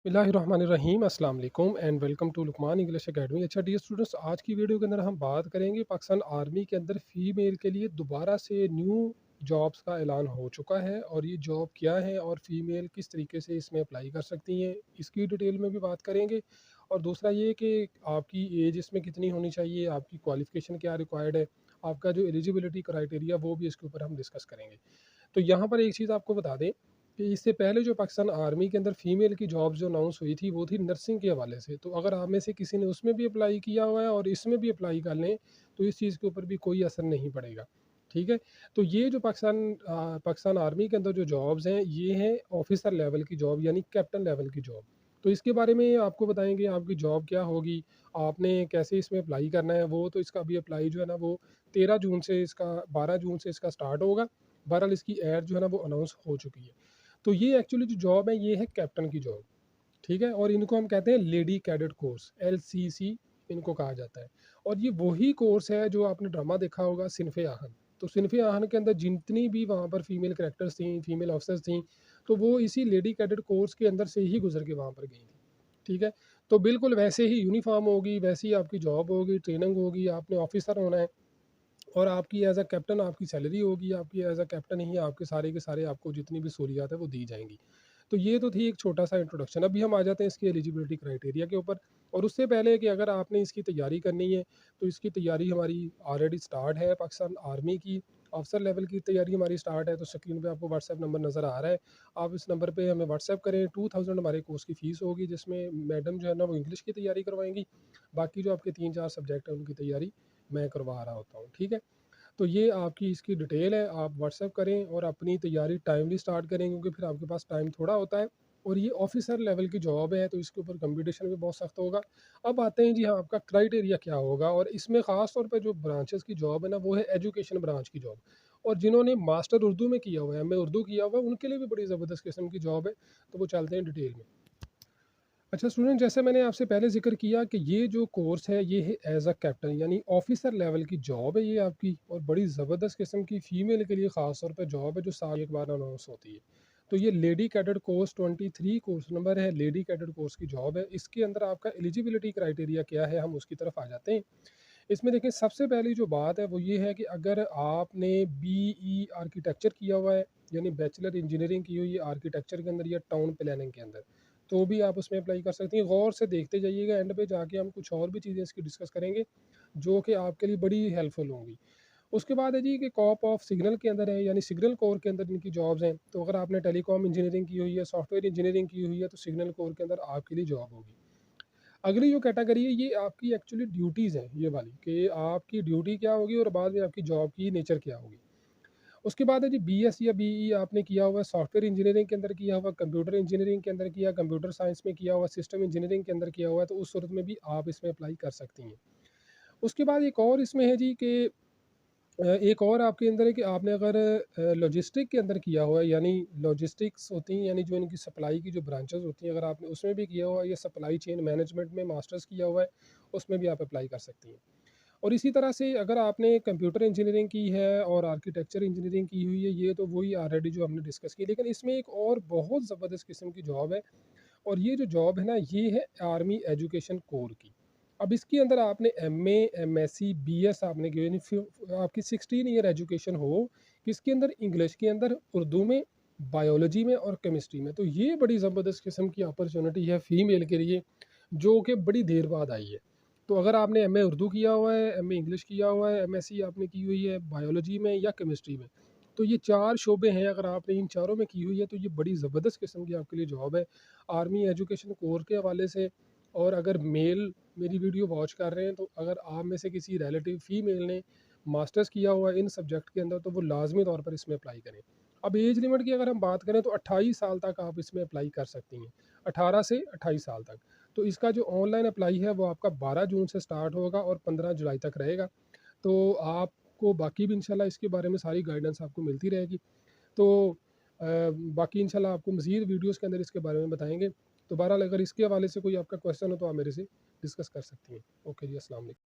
बिस्मिल्लाहिर्रहमानिर्रहीम अस्सलाम वालेकुम and welcome to Luqman English academy. अच्छा डियर स्टूडेंट्स, आज की वीडियो के अंदर हम बात करेंगे पाकिस्तान आर्मी के अंदर फ़ीमेल के लिए दोबारा से न्यू जॉब्स का ऐलान हो चुका है और ये जॉब क्या है और फ़ीमेल किस तरीके से इसमें अप्लाई कर सकती हैं, इसकी डिटेल में भी बात करेंगे। और दूसरा ये कि आपकी एज इसमें कितनी होनी चाहिए, आपकी क्वालिफ़िकेशन क्या रिक्वायर्ड है, आपका जो एलिजिबिलिटी क्राइटेरिया वो भी इसके ऊपर हम डिस्कस करेंगे। तो यहाँ पर एक चीज़ आपको बता दें कि इससे पहले जो पाकिस्तान आर्मी के अंदर फ़ीमेल की जॉब्स जो अनाउंस हुई थी, वो थी नर्सिंग के हवाले से। तो अगर आप में से किसी ने उसमें भी अप्लाई किया हुआ है और इसमें भी अप्लाई कर लें, तो इस चीज़ के ऊपर भी कोई असर नहीं पड़ेगा। ठीक है? तो ये जो पाकिस्तान आर्मी के अंदर जो जॉब्स हैं, ये हैं ऑफ़िसर लेवल की जॉब यानी कैप्टन लेवल की जॉब। तो इसके बारे में आपको बताएँगे आपकी जॉब क्या होगी, आपने कैसे इसमें अप्लाई करना है, वो तो इसका अभी अप्लाई जो है ना वो 13 जून से इसका 12 जून से इसका स्टार्ट होगा। बहरहाल इसकी एड जो है ना वो अनाउंस हो चुकी है। तो ये एक्चुअली जो जॉब है ये है कैप्टन की जॉब। ठीक है? और इनको हम कहते हैं लेडी कैडेट कोर्स, एलसीसी इनको कहा जाता है। और ये वही कोर्स है जो आपने ड्रामा देखा होगा सिनफ़े आहन। तो सिनफ़े आहन के अंदर जितनी भी वहाँ पर फीमेल कैरेक्टर्स थी, फीमेल ऑफिसर्स थी, तो वो इसी लेडी कैडेट कोर्स के अंदर से ही गुजर के वहाँ पर गई थी। ठीक है? तो बिल्कुल वैसे ही यूनिफ़ॉर्म होगी, वैसे ही आपकी जॉब होगी, ट्रेनिंग होगी, आपने ऑफिसर होना है। और आपकी एज़ अ कैप्टन आपकी सैलरी होगी, आपकी एज़ अ कैप्टन ही आपके सारे के सारे आपको जितनी भी सहूलियात है वो दी जाएँगी। तो ये तो थी एक छोटा-सा इंट्रोडक्शन। अभी हम आ जाते हैं इसकी एलिजिबिलिटी क्राइटेरिया के ऊपर। और उससे पहले कि अगर आपने इसकी तैयारी करनी है, तो इसकी तैयारी हमारी ऑलरेडी स्टार्ट है। पाकिस्तान आर्मी की अफ़सर लेवल की तैयारी हमारी स्टार्ट है। तो स्क्रीन पे आपको व्हाट्सएप नंबर नज़र आ रहा है। आप इस नंबर पे हमें व्हाट्सएप करें। 2000 हमारे कोर्स की फ़ीस होगी, जिसमें मैडम जो है ना वो इंग्लिश की तैयारी करवाएँगी। बाकी जो आपके 3-4 सब्जेक्ट हैं उनकी तैयारी मैं करवा रहा होता हूँ। ठीक है? तो ये आपकी इसकी डिटेल है, आप व्हाट्सएप करें और अपनी तैयारी टाइमली स्टार्ट करें, क्योंकि फिर आपके पास टाइम थोड़ा होता है। और ये ऑफिसर लेवल की जॉब है, तो इसके ऊपर कंपटीशन भी बहुत सख्त होगा। अब आते हैं जी, हाँ, आपका क्राइटेरिया क्या होगा। और इसमें ख़ास तौर पे जो ब्रांचेस की जॉब है ना, वो है एजुकेशन ब्रांच की जॉब। और जिन्होंने मास्टर उर्दू में किया हुआ है, एमए उर्दू किया हुआ है, उनके लिए भी बड़ी ज़बरदस्त किस्म की जॉब है। तो वो चलते हैं डिटेल में। अच्छा स्टूडेंट, जैसे मैंने आपसे पहले ज़िक्र किया कि ये जो कोर्स है ये है एज़ अ कैप्टन यानी ऑफ़िसर लेवल की जॉब है ये आपकी। और बड़ी ज़बरदस्त किस्म की फ़ीमेल के लिए ख़ास तौर पे जॉब है, जो साल एक बार अनाउंस होती है। तो ये lady cadet course 23 course number है, लेडी कैडेट कोर्स की जॉब है। इसके अंदर आपका एलिजिबिलिटी क्राइटेरिया क्या है, हम उसकी तरफ आ जाते हैं। इसमें देखिए, सबसे पहली जो बात है वो ये है कि अगर आपने बीई आर्किटेक्चर किया हुआ है, यानी बैचलर इंजीनियरिंग की हुई है आर्किटेक्चर के अंदर या टाउन प्लानिंग के अंदर, तो भी आप उसमें अप्लाई कर सकती हैं। गौर से देखते जाइएगा, एंड पे जाके हम कुछ और भी चीज़ें इसकी डिस्कस करेंगे जो कि आपके लिए बड़ी हेल्पफुल होंगी। उसके बाद है जी कि कॉप ऑफ सिग्नल के अंदर है, यानी सिग्नल कोर के अंदर इनकी जॉब्स हैं। तो अगर आपने टेलीकॉम इंजीनियरिंग की हुई है, सॉफ्टवेयर इंजीनियरिंग की हुई है, तो सिग्नल कोर के अंदर आपके लिए जॉब होगी। अगली जो कैटेगरी है ये आपकी एक्चुअली ड्यूटीज़ हैं ये वाली, कि आपकी ड्यूटी क्या होगी और बाद में आपकी जॉब की नेचर क्या होगी। उसके बाद है जी बीएस या बीई आपने किया हुआ है, सॉफ्टवेयर इंजीनियरिंग के अंदर किया हुआ, कंप्यूटर इंजीनियरिंग के अंदर किया, कंप्यूटर साइंस में किया हुआ, सिस्टम इंजीनियरिंग के अंदर किया हुआ है, तो उस सूरत में भी आप इसमें अप्लाई कर सकती हैं। उसके बाद एक और इसमें है जी कि एक और आपके अंदर है कि आपने अगर लॉजिस्टिक के अंदर किया हुआ है, यानी लॉजिस्टिक्स होती हैं यानी जो इनकी सप्लाई की जो ब्रांचेस होती हैं, अगर आपने उसमें भी किया हुआ है या सप्लाई चेन मैनेजमेंट में मास्टर्स किया हुआ है, उसमें भी आप अप्लाई कर सकती हैं। और इसी तरह से अगर आपने कंप्यूटर इंजीनियरिंग की है और आर्किटेक्चर इंजीनियरिंग की हुई है, ये तो वही ऑलरेडी जो हमने डिस्कस की, लेकिन इसमें एक और बहुत ज़बरदस्त किस्म की जॉब है। और ये जो जॉब है ना, ये है आर्मी एजुकेशन कोर की। अब इसके अंदर आपने एमए, एमएससी, बीएस आपने की यानी आपकी 16 ईयर एजुकेशन हो, किसके अंदर, इंग्लिश के अंदर, उर्दू में, बायोलॉजी में और केमिस्ट्री में। तो ये बड़ी ज़बरदस्त किस्म की अपॉर्चुनिटी है फ़ीमेल के लिए, जो कि बड़ी देर बाद आई है। तो अगर आपने एमए उर्दू किया हुआ है, एमए इंग्लिश किया हुआ है, एमएससी आपने की हुई है बायोलॉजी में या केमिस्ट्री में, तो ये 4 शोबे हैं, अगर आपने इन चारों में की हुई है, तो ये बड़ी ज़बरदस्त किस्म की आपके लिए जॉब है आर्मी एजुकेशन कोर के हवाले से। और अगर मेल मेरी वीडियो वॉच कर रहे हैं, तो अगर आप में से किसी रिलेटिव फ़ीमेल ने मास्टर्स किया हुआ है इन सब्जेक्ट के अंदर, तो वो लाज़मी तौर पर इसमें अप्लाई करें। अब एज लिमिट की अगर हम बात करें, तो 28 साल तक आप इसमें अप्लाई कर सकती हैं, 18 से 28 साल तक। तो इसका जो ऑनलाइन अप्लाई है वो आपका 12 जून से स्टार्ट होगा और 15 जुलाई तक रहेगा। तो आपको बाकी भी इंशाल्लाह इसके बारे में सारी गाइडेंस आपको मिलती रहेगी। तो बाकी इंशाल्लाह आपको मज़ीद वीडियोज़ के अंदर इसके बारे में बताएँगे। तो बहरहाल अगर इसके हवाले से कोई आपका क्वेश्चन हो, तो आप मेरे से डिस्कस कर सकती हैं। ओके जी, अस्सलाम वालेकुम।